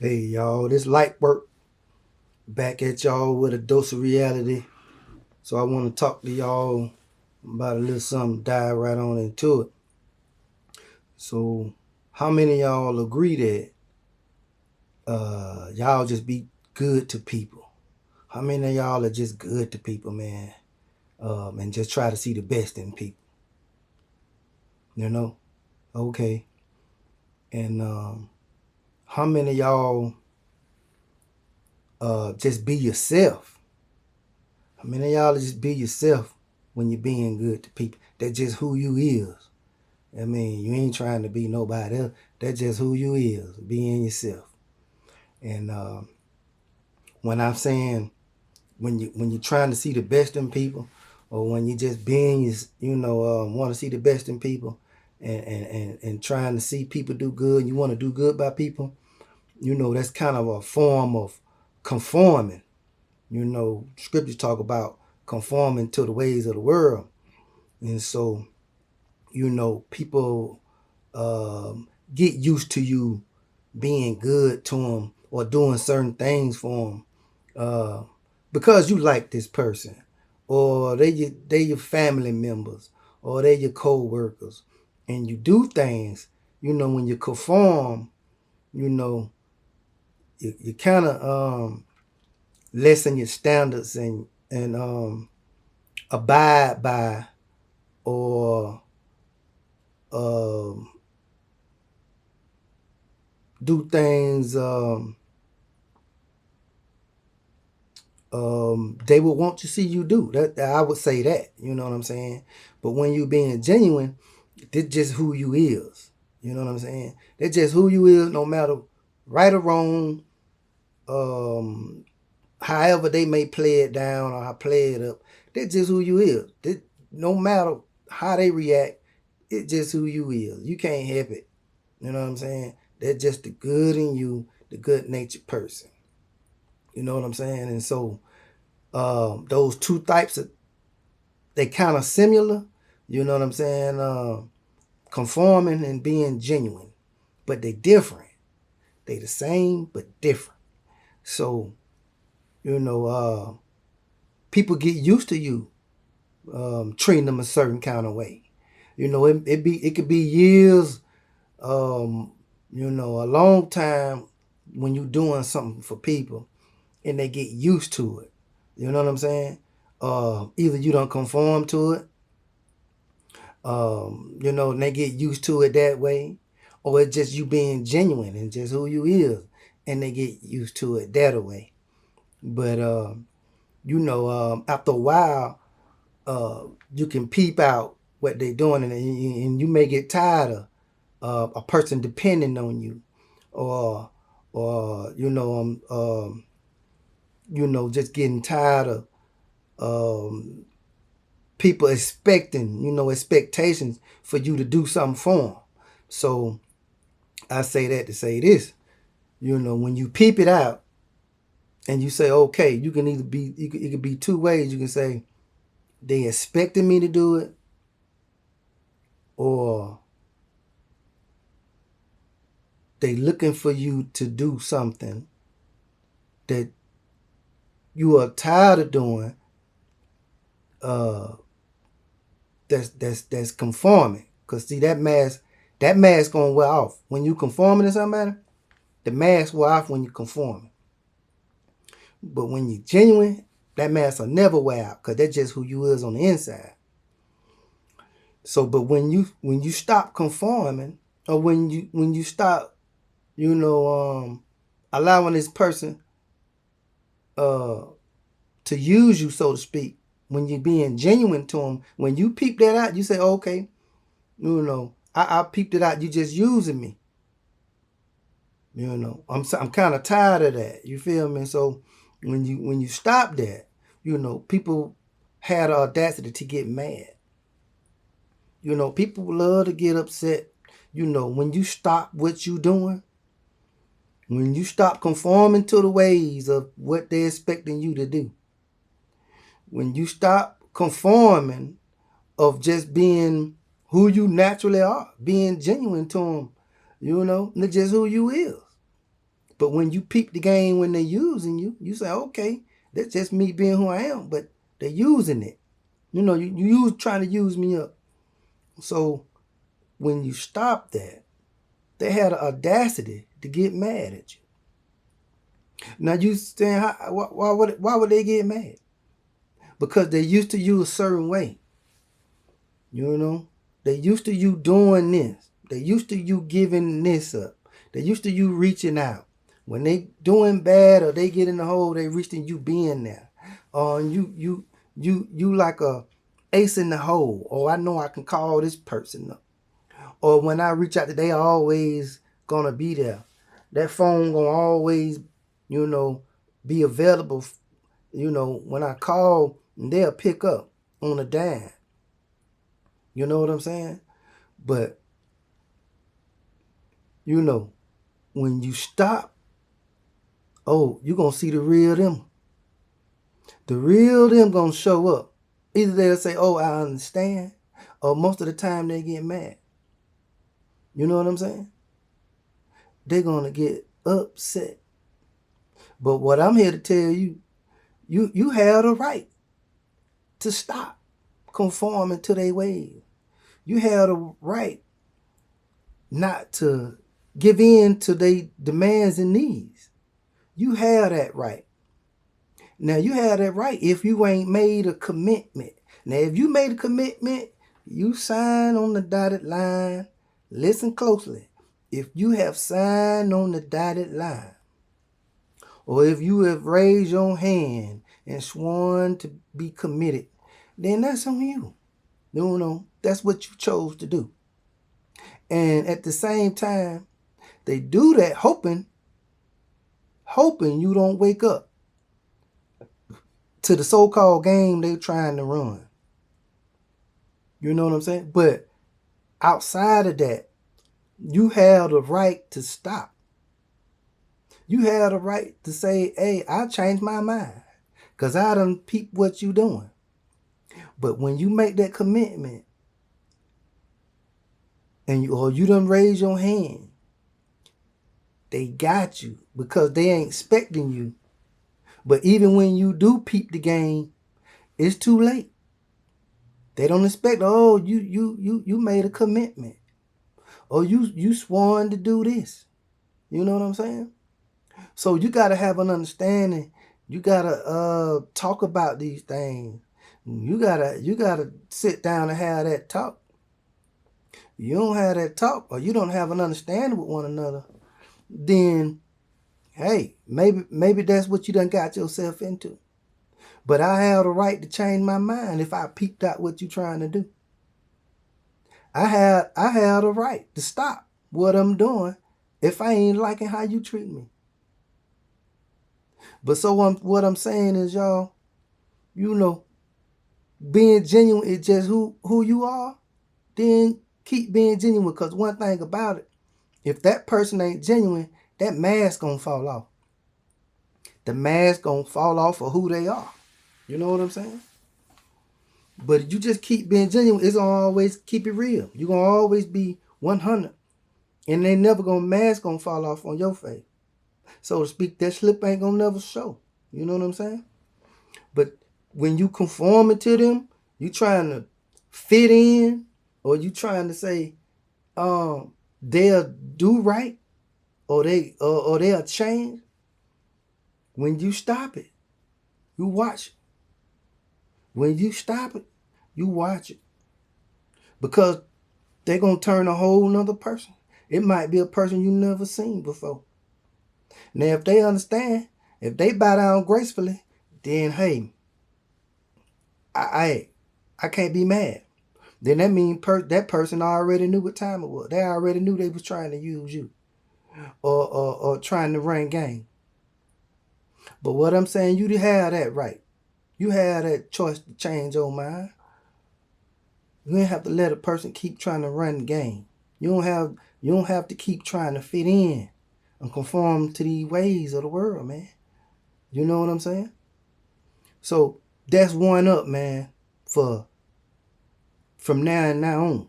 Hey y'all, this LITEWORK back at y'all with a dose of reality. So I want to talk to y'all about a little something, dive right on into it. So how many of y'all agree that y'all just be good to people? How many of y'all are just good to people, man? And just try to see the best in people, you know? Okay. And how many of y'all just be yourself? How many of y'all just be yourself when you're being good to people? That's just who you is. I mean, you ain't trying to be nobody else. That's just who you is, being yourself. And when I'm saying when you're trying to see the best in people, or when you just being want to see the best in people, and trying to see people do good, and you want to do good by people, that's kind of a form of conforming. Scriptures talk about conforming to the ways of the world, and so people get used to you being good to them or doing certain things for them because you like this person, or they your family members, or they your co-workers, and you do things. When you conform, you know you kind of lessen your standards and abide by, or um, do things they would want to see you do. That I would say that. You know what I'm saying? But when you being genuine, that's just who you is. You know what I'm saying? That's just who you is, no matter right or wrong. Um, However they may play it down or play it up, that's just who you is. No matter how they react, it's just who you is. You can't help it. You know what I'm saying? That's just the good in you, the good natured person. You know what I'm saying? And so those two types of they kind of similar. You know what I'm saying? Conforming and being genuine, but they different. They the same but different. So you know, people get used to you treating them a certain kind of way. It could be years, um, a long time when you doing something for people, and they get used to it. You know what I'm saying? Either you don't conform to it, and they get used to it that way, or it's just you being genuine and just who you is, and they get used to it that way. But after a while, you can peep out what they're doing, and you may get tired of a person depending on you, or just getting tired of um, people expecting, expectations for you to do something for them. So I say that to say this, when you peep it out and you say, okay, you can either be, it could be two ways. You can say they expected me to do it, or they looking for you to do something that you are tired of doing. Uh, that's conforming. Cause see that mask gonna wear off when you conforming to somebody. The mask wear off when you conforming. But when you genuine, that mask will never wear out, because that's just who you is on the inside. So, but when you stop conforming, or when you stop, allowing this person uh to use you, so to speak, when you're being genuine to them, when you peep that out, you say, okay, I peeped it out. You just using me. I'm kind of tired of that. You feel me? So when you stop that, people had the audacity to get mad. People love to get upset. When you stop what you doing, when you stop conforming to the ways of what they're expecting you to do, when you stop conforming of just being who you naturally are, being genuine to them, that's just who you is. But when you peep the game when they're using you, you say, okay, that's just me being who I am, but they're using it. You know, you trying to use me up. So when you stop that, they had the audacity to get mad at you. Now you saying, why would they get mad? Because they used to you a certain way. You know, they used to you doing this. They used to you giving this up. They used to you reaching out. When they doing bad or they get in the hole, they reaching you being there. You like a ace in the hole. Oh, I know I can call this person up. Or when I reach out, they always gonna be there. That phone gonna always, you know, be available. You know, when I call, they'll pick up on a dime. You know what I'm saying? But, you know, when you stop, oh, you're going to see the real them. The real them going to show up. Either they'll say, oh, I understand. Or most of the time they get mad. You know what I'm saying? They're going to get upset. But what I'm here to tell you, you have the right to stop conforming to their ways. You have the right not to give in to their demands and needs. You have that right. Now, you have that right if you ain't made a commitment. Now, if you made a commitment, you sign on the dotted line. Listen closely. If you have signed on the dotted line, or if you have raised your hand and sworn to be committed, then that's on you. No, that's what you chose to do. And at the same time, they do that hoping you don't wake up to the so-called game they're trying to run. You know what I'm saying? But outside of that, you have the right to stop. You have the right to say, hey, I changed my mind because I done peep what you doing. But when you make that commitment and you done raise your hand, they got you because they ain't expecting you. But even when you do peep the game, it's too late. They don't expect, oh, you made a commitment. Or you sworn to do this. You know what I'm saying? So you got to have an understanding. You got to talk about these things. You got to sit down and have that talk. You don't have that talk or you don't have an understanding with one another, then hey, maybe that's what you done got yourself into. But I have the right to change my mind if I peeped out what you're trying to do. I have the right to stop what I'm doing if I ain't liking how you treat me. But so what I'm saying is, y'all, you know, being genuine is just who you are. Then keep being genuine, because one thing about it, if that person ain't genuine, that mask gonna fall off. The mask gonna fall off of who they are. You know what I'm saying? But you just keep being genuine, it's gonna always keep it real. You're gonna always be 100. And they never gonna mask gonna fall off on your face. So to speak, that slip ain't gonna never show. You know what I'm saying? But when you conforming to them, you trying to fit in, or you trying to say they'll do right, or they'll change. When you stop it, you watch it. When you stop it, you watch it. Because they're going to turn a whole nother person. It might be a person you never seen before. Now, if they understand, if they bow down gracefully, then hey, I can't be mad. Then that means that person already knew what time it was. They already knew they was trying to use you or trying to run game. But what I'm saying, you have that right. You have that choice to change your mind. You don't have to let a person keep trying to run the game. You don't have to keep trying to fit in and conform to the ways of the world, man. You know what I'm saying? So that's one up, man, for from now and now on.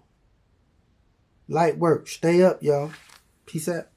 Light work. Stay up, y'all. Peace out.